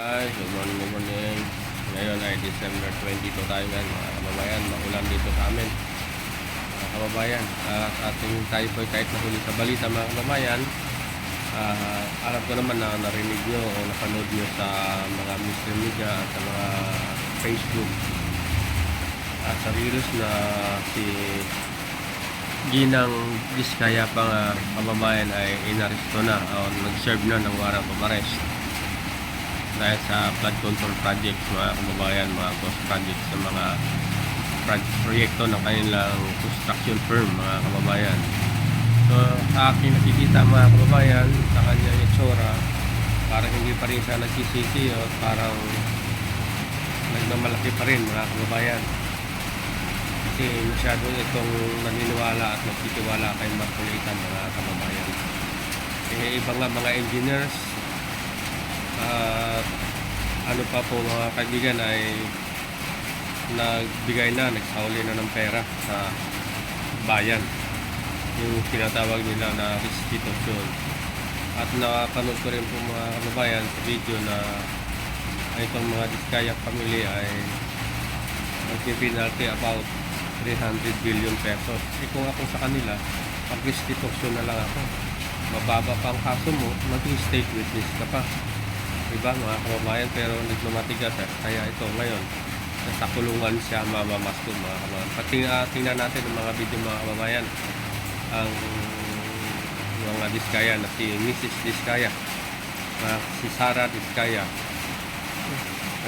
Hi, good morning, good morning. Ngayon ay December 22 tayo ngayon mga kababayan. Maulan dito sa amin mga kababayan. Sa ating tayo po kahit nahuli sa balita mga kababayan, alam ko naman na narinig nyo o napanood nyo sa mga mainstream media at sa mga Facebook at sa reels na si Ginang Diskaya pang kababayan ay inaresto na o nag-serve na ng warrant of arrest dahil sa flood control projects mga kababayan, mga cost projects sa mga proyekto ng kanilang construction firm mga kababayan. So sa aking nakikita mga kababayan, sa kanyang itsura, parang hindi pa rin siya nagsisisi o parang nagmamalaki pa rin mga kababayan, kasi masyado itong naniniwala at nagtitiwala kay Marcolita mga kababayan. Iba nga mga engineers at ano pa po mga kaibigan ay nagbigay na, nagsauli na ng pera sa bayan, yung tinatawag nila na restitution. At napanood ko rin po mga kababayan sa video na itong mga Diskaya family ay nagpipinalty about 300 billion pesos. Kung ako sa kanila, pag-restitution na lang ako, mababa pa ang kaso mo, mag-state witness ka pa, diba mga kababayan? Pero nagmamatigas kaya ito ngayon nasa kulungan siya mamamasko mga kababayan. Tingnan natin ang mga video mga kababayan, ang mga Diskaya na si Mrs. Diskaya, si Sara Diskaya,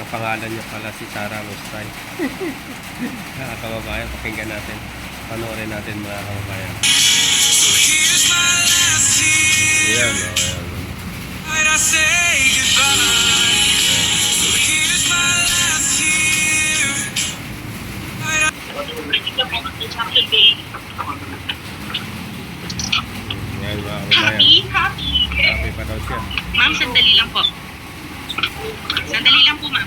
ang pangalan niya pala si Sara Lostay. Mga kababayan, pakinggan natin, panoorin natin mga kababayan. Ayan, ayan. When I say goodbye, so here's my last tear. Ayan mga kababayan. Happy pa daw siya. Ma'am, sandali lang po. Sandali lang po, ma'am.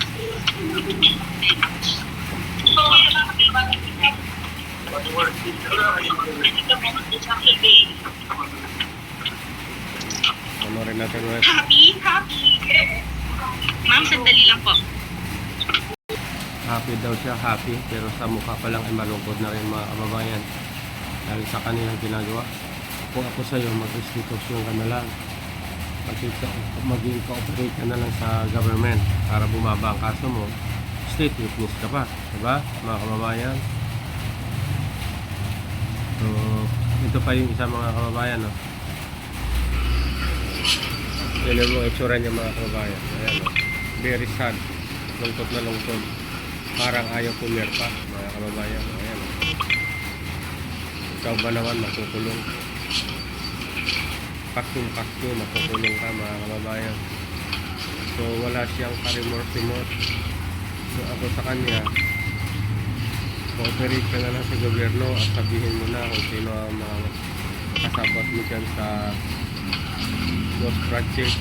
Panoorin natin ulit. Ma'am, sandali lang po. Happy daw siya, happy, pero sa mukha pa lang ay malungkot na rin mga kababayan dahil sa kanilang ginagawa. Kung ako sa iyo, mag-restitution ka na lang, maging cooperate ka na lang sa government para bumaba ang kaso mo, state witness ka pa, diba mga kababayan? So ito pa yung isa mga kababayan, no? Yan mo itsura niya mga kababayan. Ayan, no? Very sad, lungkot na lungkot, parang ayaw pumirpa mga kababayan. Ayan, no? Ikaw ba naman makukulong? Paktum makukulong ka mga kababayan. So wala siyang karimor-timor. So ako sa kanya, cooperate ka na lang sa gobyerno at sabihin mo na kung sino ang mga kasabot mo dyan sa ghost project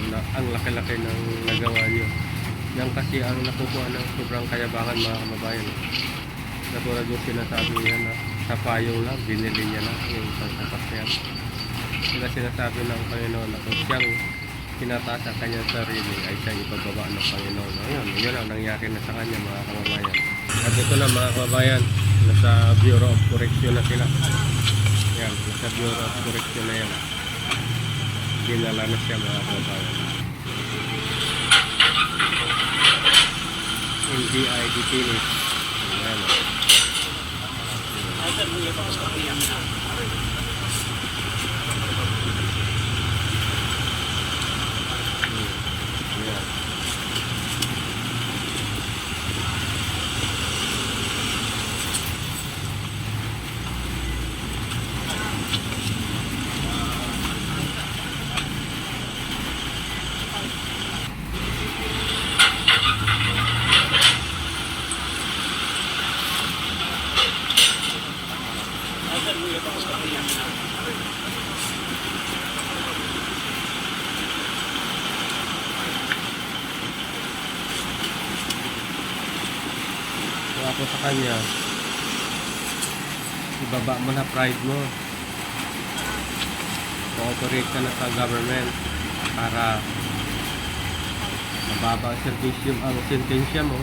na ang laki-laki ng nagawa nyo. Yan kasi ang nakukuha ng sobrang kayabangan mga kababayan. Katulad yung sinasabi niya na sa payong lang, binili niya na yung sasakyan. Sila sinasabi ng Panginoon na kung siyang tinataas sa kanyang sarili ay siyang ipababa ng Panginoon. Ayun, yun ang nangyari na sa kanya mga kababayan. At ito na mga kababayan, nasa Bureau of Correction na sila. Yan, nasa Bureau of Correction na yan. Dinala na siya mga kababayan. Hindi ay detinis. Yan. So ako sa kanya, ibaba mo na pride mo, cooperate ka na sa government para mababa ang sentensya mo,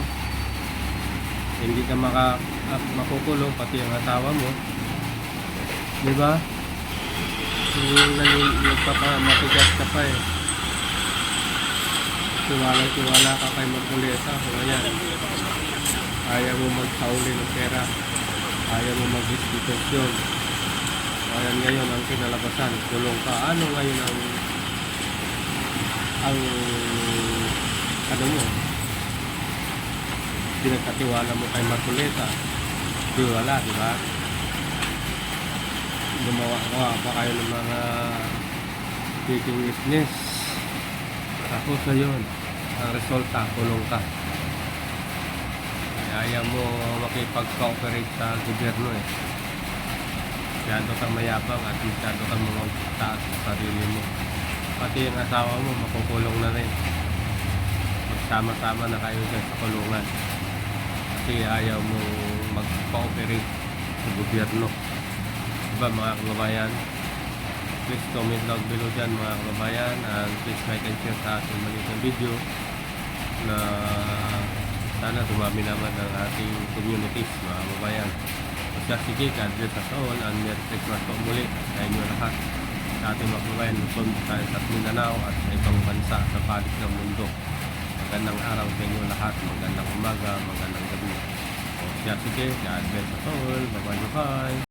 hindi ka makukulong, pati ang asawa mo, di ba? Nagpapamatigas ka pa eh. Tiwala ka kay Marcoleta. Ayan, ayaw mo magsauli ng pera, ayaw mo mag-distribution. Ayan, ngayon ang kinalabasan, kulong ka. Ano ngayon ang ano mo, pinagkatiwala mo kay Marcoleta? Di wala, di ba? Gumawa pa kayo ng mga taking witness. Tapos ayun, ang resulta, kulong ka. Ayaw mo makipag-cooperate sa gobyerno eh. Masyado kang mayabang at masyado kang magtaas sa sarili mo. Pati yung asawa mo, makukulong na rin. Magsama-sama na kayo dyan sa kulungan. Kasi ayaw mo mag-cooperate sa gobyerno. Diba mga kababayan? Please comment down below dyan mga kababayan, and please like and share sa ating maliit na video na sana dumami naman ang ating communities mga kababayan. Basta sige, God bless us all, and Merry Christmas po muli sa inyo lahat, sa ating mga kababayan Luzon, sa Mindanao at sa ibang bansa sa palig ng mundo. Magandang araw sa inyo lahat, magandang umaga, magandang gabi. O siya sige, God bless us all, bye bye.